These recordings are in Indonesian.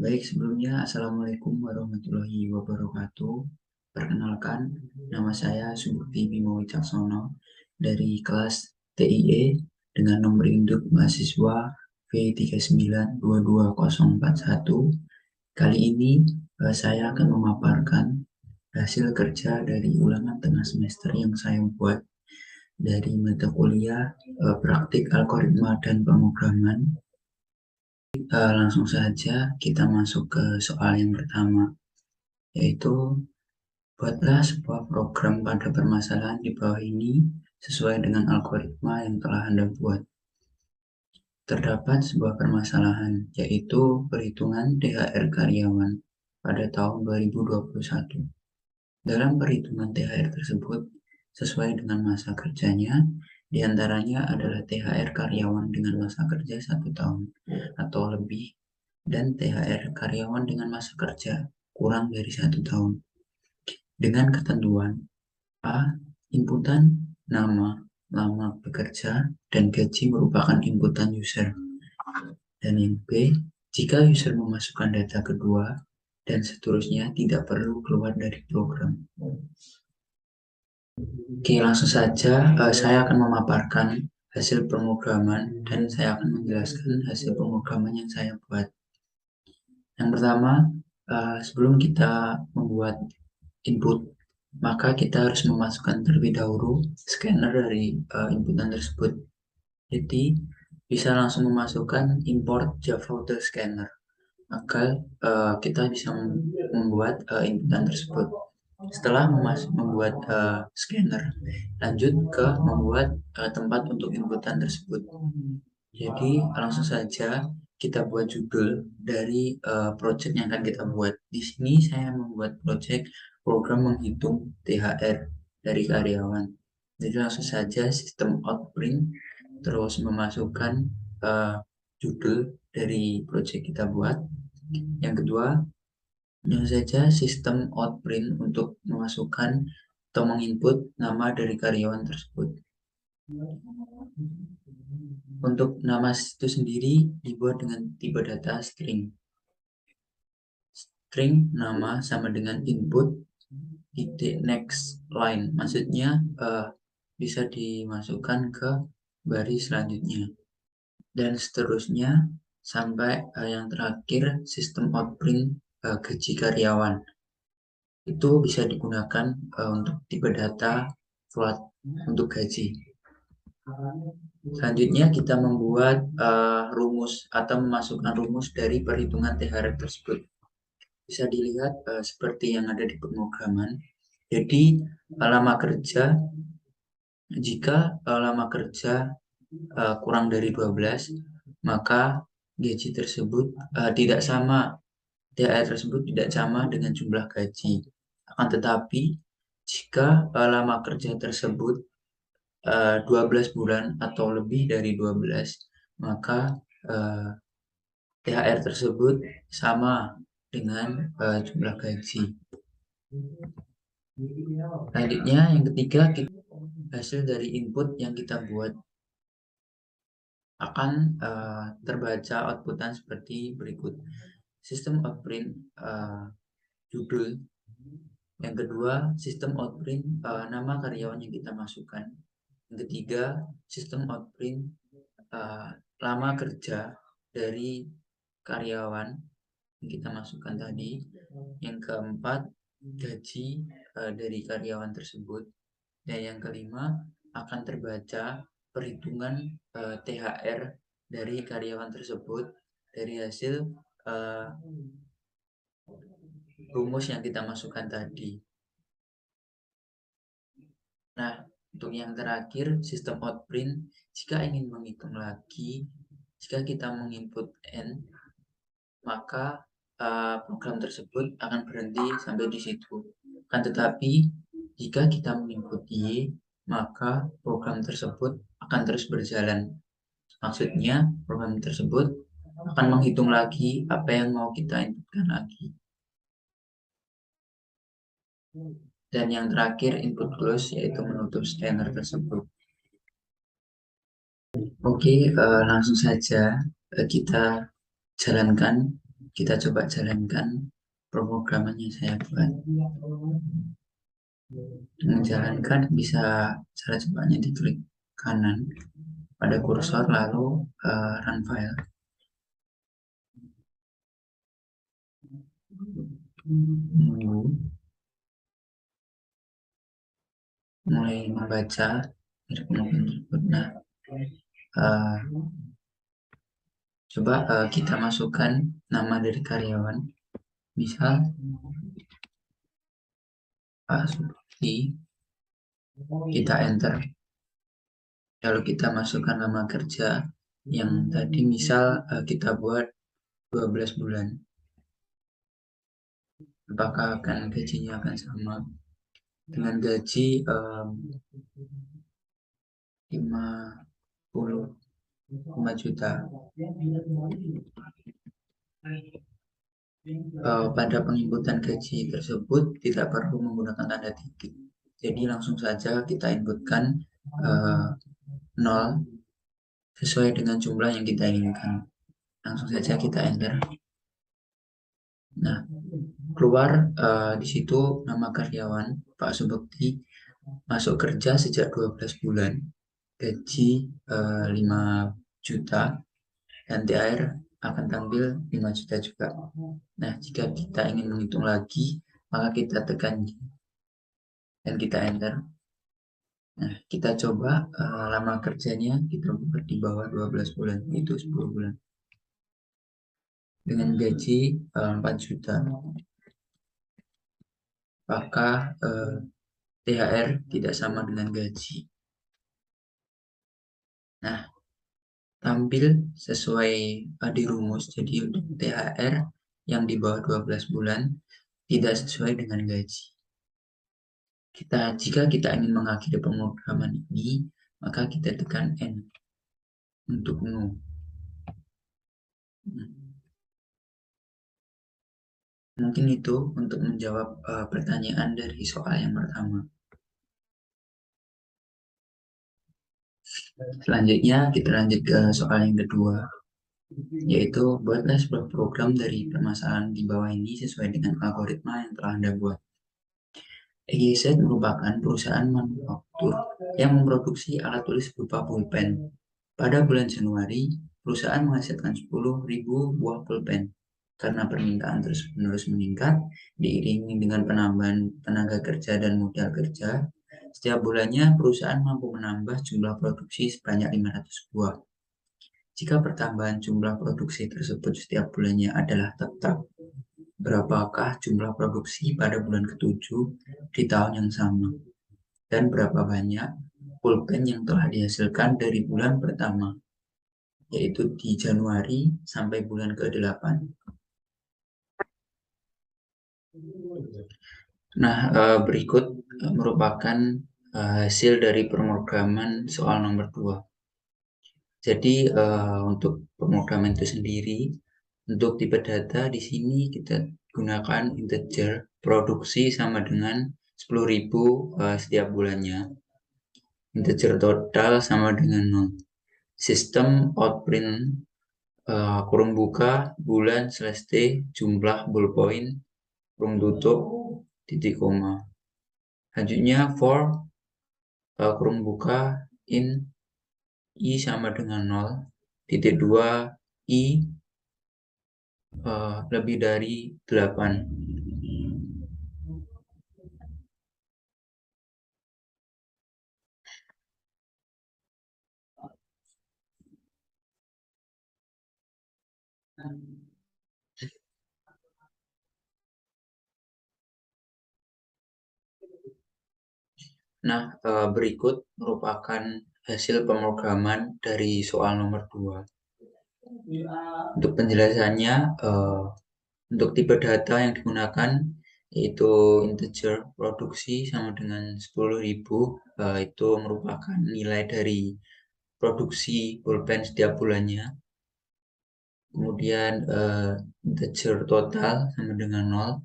Baik, sebelumnya Assalamualaikum warahmatullahi wabarakatuh. Perkenalkan, nama saya Subukti Bimo Wicaksono dari kelas TIE dengan nomor induk mahasiswa V3922041. Kali ini saya akan memaparkan hasil kerja dari ulangan tengah semester yang saya buat dari mata kuliah praktik algoritma dan pemrograman. Langsung saja kita masuk ke soal yang pertama, yaitu buatlah sebuah program pada permasalahan di bawah ini sesuai dengan algoritma yang telah Anda buat. Terdapat sebuah permasalahan, yaitu perhitungan THR karyawan pada tahun 2021. Dalam perhitungan THR tersebut, sesuai dengan masa kerjanya, diantaranya adalah THR karyawan dengan masa kerja 1 tahun atau lebih, dan THR karyawan dengan masa kerja kurang dari 1 tahun. Dengan ketentuan A. Inputan nama, lama bekerja, dan gaji merupakan inputan user. Dan yang B. Jika user memasukkan data kedua, dan seterusnya tidak perlu keluar dari program. Oke, langsung saja saya akan memaparkan hasil pemrograman dan saya akan menjelaskan hasil pemrograman yang saya buat. Yang pertama, sebelum kita membuat input, maka kita harus memasukkan terlebih dahulu scanner dari inputan tersebut. Jadi, bisa langsung memasukkan import JavaFolder Scanner agar kita bisa membuat inputan tersebut. Setelah membuat scanner, lanjut ke membuat tempat untuk inputan tersebut. Jadi langsung saja kita buat judul dari project yang akan kita buat. Di sini saya membuat project program menghitung THR dari karyawan. Jadi langsung saja sistem outprint, terus memasukkan judul dari project kita buat. Yang kedua, langsung saja sistem outprint untuk memasukkan atau menginput nama dari karyawan tersebut. Untuk nama itu sendiri dibuat dengan tipe data string. String nama sama dengan input titik next line. Maksudnya bisa dimasukkan ke baris selanjutnya. Dan seterusnya sampai yang terakhir sistem outprint gaji karyawan. Itu bisa digunakan untuk tipe data float untuk gaji. Selanjutnya kita membuat rumus atau memasukkan rumus dari perhitungan THR tersebut. Bisa dilihat seperti yang ada di pemrograman. Jadi lama kerja, jika lama kerja kurang dari 12, maka gaji tersebut tidak sama, THR tersebut tidak sama dengan jumlah gaji. Akan tetapi jika lama kerja tersebut 12 bulan atau lebih dari 12, maka THR tersebut sama dengan jumlah gaji. Selanjutnya yang ketiga, hasil dari input yang kita buat akan terbaca outputan seperti berikut. Sistem outprint judul. Yang kedua, sistem outprint nama karyawan yang kita masukkan. Yang ketiga, sistem outprint lama kerja dari karyawan yang kita masukkan tadi. Yang keempat, gaji dari karyawan tersebut. Dan yang kelima, akan terbaca perhitungan THR dari karyawan tersebut dari hasil rumus yang kita masukkan tadi. Nah, untuk yang terakhir, sistem outprint, jika ingin menghitung lagi, jika kita menginput N, maka program tersebut akan berhenti sampai di situ. Kan tetapi, jika kita menginput Y, maka program tersebut akan terus berjalan. Maksudnya, program tersebut akan menghitung lagi apa yang mau kita inputkan lagi. Dan yang terakhir, input close, yaitu menutup scanner tersebut. Oke, langsung saja kita jalankan kita coba jalankan pemrograman yang saya buat. Menjalankan bisa cara cepatnya diklik kanan pada kursor lalu run file. Menunggu mulai membaca dari penulisan tersebut. Nah, coba kita masukkan nama dari karyawan, misal Pak Subakti, kita enter, lalu kita masukkan nama kerja yang tadi, misal kita buat 12 bulan. Apakah gajinya akan sama dengan gaji 55 juta. Pada penginputan gaji tersebut tidak perlu menggunakan tanda titik, jadi langsung saja kita inputkan 0 sesuai dengan jumlah yang kita inginkan. Langsung saja kita enter. Nah, keluar di situ nama karyawan Pak Subekti, masuk kerja sejak 12 bulan, gaji 5 juta, dan THR akan tampil 5 juta juga. Nah, jika kita ingin menghitung lagi, maka kita tekan J dan kita enter. Nah, kita coba lama kerjanya kita buat di bawah 12 bulan, itu 10 bulan. Dengan gaji 4 juta. Apakah THR tidak sama dengan gaji? Nah, tampil sesuai di rumus. Jadi untuk THR yang di bawah 12 bulan tidak sesuai dengan gaji. Jika kita ingin mengakhiri pemrograman ini, maka kita tekan N untuk no. Mungkin itu untuk menjawab pertanyaan dari soal yang pertama. Selanjutnya kita lanjut ke soal yang kedua, yaitu buatlah sebuah program dari permasalahan di bawah ini sesuai dengan algoritma yang telah Anda buat. EGZ merupakan perusahaan manufaktur yang memproduksi alat tulis berupa pulpen. Pada bulan Januari, perusahaan menghasilkan 10.000 buah pulpen. Karena permintaan terus-menerus meningkat, diiringi dengan penambahan tenaga kerja dan modal kerja, setiap bulannya perusahaan mampu menambah jumlah produksi sebanyak 500 buah. Jika pertambahan jumlah produksi tersebut setiap bulannya adalah tetap, berapakah jumlah produksi pada bulan ke-7 di tahun yang sama? Dan berapa banyak pulpen yang telah dihasilkan dari bulan pertama, yaitu di Januari sampai bulan ke-8. Nah, berikut merupakan hasil dari pemrograman soal nomor 2. Jadi untuk pemrograman itu sendiri, untuk tipe data di sini kita gunakan integer, produksi sama dengan 10.000 setiap bulannya. Integer total sama dengan 0. Sistem outprint kurung buka bulan / t jumlah ballpoint kurung tutup titik koma. Selanjutnya for kurung buka in i sama dengan 0, titik 2 i lebih dari 8. Nah, berikut merupakan hasil pemrograman dari soal nomor 2. Untuk penjelasannya, untuk tipe data yang digunakan yaitu integer, produksi sama dengan 10.000, itu merupakan nilai dari produksi pulpen setiap bulannya. Kemudian integer total sama dengan 0.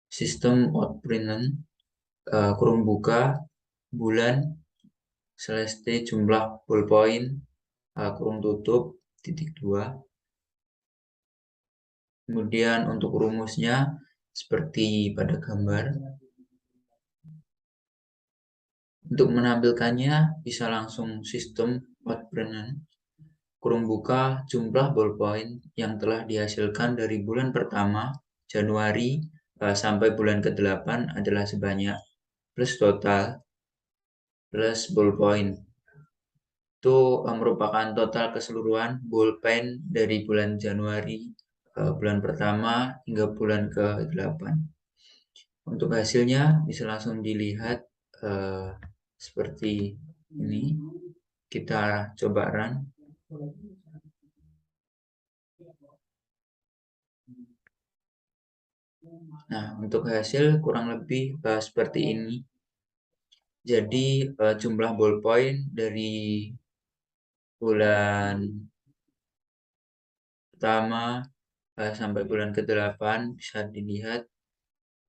Sistem outprint kurung buka bulan / t jumlah ballpoint kurung tutup titik 2. Kemudian untuk rumusnya seperti pada gambar. Untuk menampilkannya bisa langsung sistem Outbrander. Kurung buka jumlah ballpoint yang telah dihasilkan dari bulan pertama Januari sampai bulan ke-8 adalah sebanyak plus total plus ballpoint. Itu merupakan total keseluruhan ballpen dari bulan Januari bulan pertama hingga bulan ke-8. Untuk hasilnya bisa langsung dilihat seperti ini. Kita coba run. Nah, untuk hasil kurang lebih seperti ini. Jadi jumlah ballpoint dari bulan pertama sampai bulan ke-8 bisa dilihat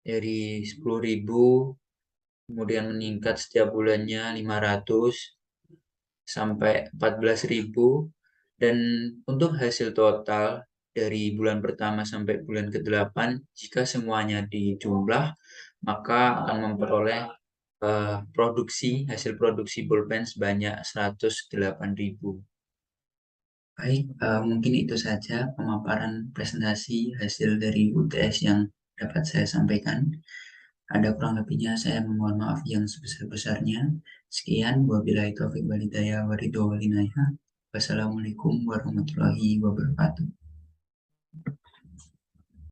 dari 10.000, kemudian meningkat setiap bulannya 500 sampai 14.000, dan untuk hasil total dari bulan pertama sampai bulan ke-8 jika semuanya dijumlah maka akan memperoleh hasil produksi pulpen sebanyak 108.000. Baik, mungkin itu saja pemaparan presentasi hasil dari UTS yang dapat saya sampaikan. Ada kurang lebihnya saya memohon maaf yang sebesar-besarnya. Sekian, wabillahi taufiq walhidayah, waridho walinayah. Wassalamualaikum warahmatullahi wabarakatuh.